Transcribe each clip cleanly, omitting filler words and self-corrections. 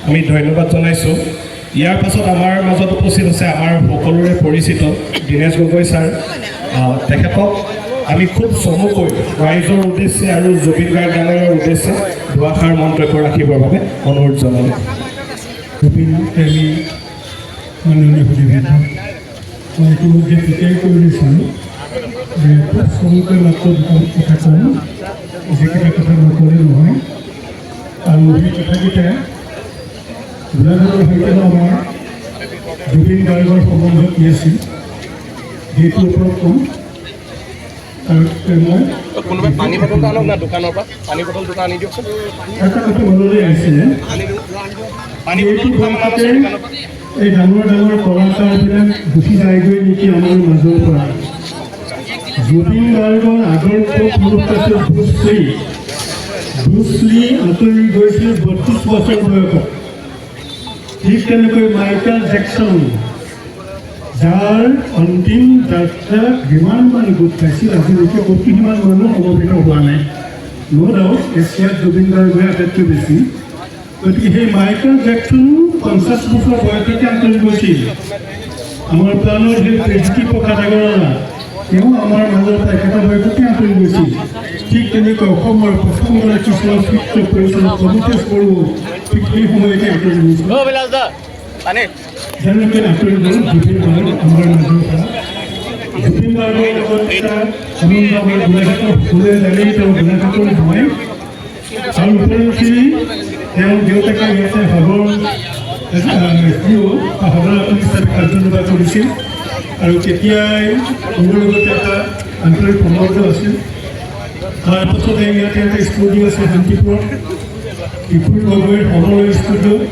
আমি ধন্যবাদ জনাইছোঁ। ইয়াৰ পাছত আমাৰ মাজত উপস্থিত আছে আমাৰ সকলোৰে পৰিচিত দীনেশ গগৈ ছাৰ। তেখেতক আমি খুব চমুকৈ ৰাইজৰ উদ্দেশ্যে আৰু জুবিন গাৰ্গ ডাঙৰীয়াৰ উদ্দেশ্যে দুআষাৰ মন্তব্য ৰাখিবৰ বাবে অনুৰোধ জনালোঁ। জুবিন প্ৰেমী মাননীয় সুধীবৃন্দ, মই ইতিমধ্যে তেতিয়াই কৈ দিছিলোঁ যে খুব চমুকৈ মাত্ৰ দুটা কথা কওঁ, যিকেইটা কথা নকলে নহয়। আৰু সেই কথাকেইটা গোলাঘাটৰ সৈতে আমাৰ জুবিন গাৰ্গৰ সম্বন্ধ কি আছিল সেইটোৰ ওপৰত ক'ম। কোনোবাই পানী বটল আনক না দোকানৰ পৰা পানী বটল দুটা আনি দিয়কচোন। এটা কথা মনলৈ আহিছিলে, এই ডাঙৰ ডাঙৰ কলাকাৰবিলাক গুচি যায়গৈ নেকি আমাৰ মাজৰ পৰা। জুবিন গাৰ্গৰ আগৰ পুৰুষ আছিল ব্ৰুচলি আঁতৰি গৈছিল 32 বছৰ বয়সত। ঠিক তেনেকৈ মাইকেল জেকচন, যাৰ অন্তিম যাত্ৰা যিমান মানুহ গোট খাইছিল আজিলৈকে অতি সিমান মানুহ সমবেত হোৱা নাই। ন' ডাউট এছিয়াত জুবিন গাৰ্গে আটাইতকৈ বেছি। গতিকে সেই মাইকেল জেকচনো 50 বছৰ বয়সতে আঁতৰি গৈছিল। আমাৰ প্ৰাণৰ সেই প্ৰেজকি প্ৰকাশ আগৰৱালা, তেওঁ আমাৰ মাজৰ পৰা একেটা বয়সতে আঁতৰি গৈছিল। ঠিক তেনেকৈ অসমৰ প্ৰথমগৰাকী চলচ্চিত্ৰ পৰিচালক কমতেশ বড়ো ঠিক সেই সময়তে আঁতৰি গৈছিল। যেনেকৈ আঁতৰি গ'ল জুবিন গাৰ্গ আমাৰ মাজৰ পৰা। জুবিন গাৰ্গৰ লগত এটা সম্বন্ধ আমাৰ গোলাঘাটৰ সকলোৱে জানেই, তেওঁ গোলাঘাটৰ নহয়। আৰু উপৰিঞ্চি তেওঁৰ দেউতাকে ইয়াতে সদৰ হিচাপে কাৰ্যনিৰ্বাহ কৰিছিল। আৰু তেতিয়াই মোৰ লগতে এটা আন্তৰিক সম্বন্ধ আছিল। তাৰপাছতে ইয়াতে এটা ষ্টুডিঅ' আছে শান্তিপুৰত, বিপুল গগৈৰ সময় ষ্টুডিঅ'।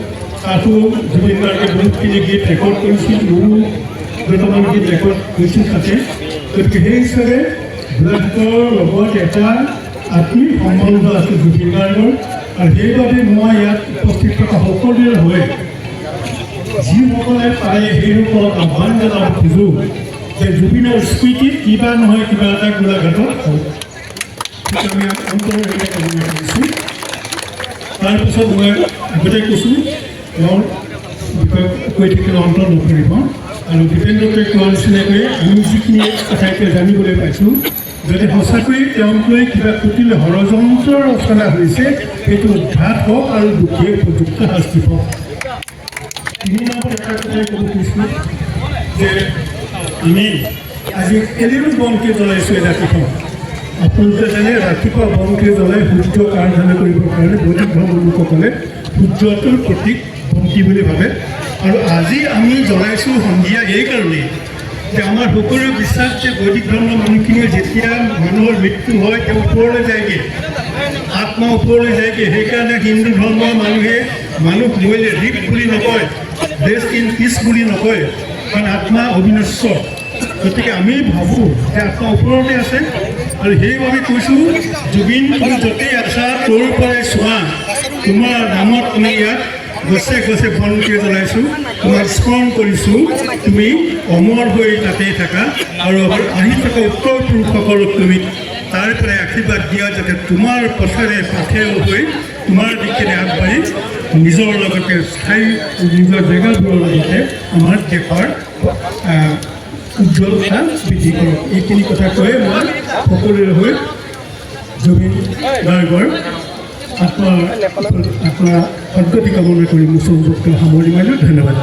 তাতো জুবিন গাৰ্গে বহুতখিনি গীত ৰেকৰ্ড কৰিছিল, মোৰো কেইটামান গীত ৰেকৰ্ড কৰিছিল তাতে। গতিকে সেই হিচাপে গোলাঘাটৰ লগত এটা আত্মীয় সম্বন্ধ আছে জুবিন গাৰ্গৰ। আৰু সেইবাবে মই ইয়াত উপস্থিত থকা সকলোৰে হৈ যিসকলে পাৰে সেইসকলক আহ্বান জনাব খোজোঁ যে জুবিনৰ স্মৃতিত কিবা নহয় কিবা এটা গোলাঘাটত হওক। আমি অন্তৰৰ এটা কামনা কৰিছোঁ। তাৰপিছত মই আগতে কৈছোঁ তেওঁৰ বিষয়ে কৈ থাকিলে অন্তৰ নকৰিব। আৰু দীপেন্দ্ৰকে কোৱাৰ নিচিনাকৈ আমি যিখিনি কথা এতিয়া জানিবলৈ পাইছোঁ, যদি সঁচাকৈয়ে তেওঁক লৈ কিবা কুটিল ষড়যন্ত্ৰ ৰচনা হৈছে সেইটো উদ্ঘাট হওক আৰু দুখীয়ে উপযুক্ত শাস্তি হওক। 3 নম্বৰ এটা কথাই ক'ব খুজিছোঁ যে আমি আজি কেলেনো বন্তি জ্বলাইছোঁ ৰাতিপুৱা। আপোনালোকে জানে ৰাতিপুৱা বন্তি জ্বলাই সূৰ্যক আৰাধনা কৰিবৰ কাৰণে বৈদিক ধৰ্মৰ লোকসকলে সূৰ্যটোৰ প্ৰতীক বন্তি বুলি ভাবে। আৰু আজি আমি জ্বলাইছোঁ সন্ধিয়া এইকাৰণেই যে আমাৰ সকলোৰে বিশ্বাস যে বৈদিক ধৰ্মৰ মানুহখিনিয়ে যেতিয়া মানুহৰ মৃত্যু হয় তেওঁ ওপৰলৈ যায়গৈ, আত্মা ওপৰলৈ যায়গৈ। সেইকাৰণে হিন্দু ধৰ্মৰ মানুহে মানুহ মৰিলে ৰিপ বুলি নকয়, ৰেষ্ট ইন পিচ বুলি নকয়, কাৰণ আত্মা অবিনশ্বৰ। গতিকে আমি ভাবোঁ যে আত্মা ওপৰতে আছে। আৰু সেইবাবে কৈছোঁ জুবিন তুমি য'তেই আছা তোৰ পৰাই চোৱা, তোমাৰ নামত আমি ইয়াত গছে গছে বন্তি জ্বলাইছোঁ, তোমাক স্মৰণ কৰিছোঁ, তুমি অমৰ হৈ তাতেই থাকা। আৰু আহি থকা উত্তৰ পুৰুষসকলক তুমি তাৰ পৰাই আশীৰ্বাদ দিয়া যাতে তোমাৰ পথেৰে হৈ তোমাৰ দিশেৰে আগবাঢ়ি নিজৰ লগতে স্থায়ী নিজৰ জেগাবোৰৰ লগতে আমাৰ দেশৰ উজ্জ্বলতা বৃদ্ধি কৰক। এইখিনি কথা কৈয়ে মই সকলোৰে হৈ জুবিন গাৰ্গৰ আত্মা সদ্গতি কামনা কৰি মোৰ সংযুক্ত সামৰি মাৰিলোঁ। ধন্যবাদ।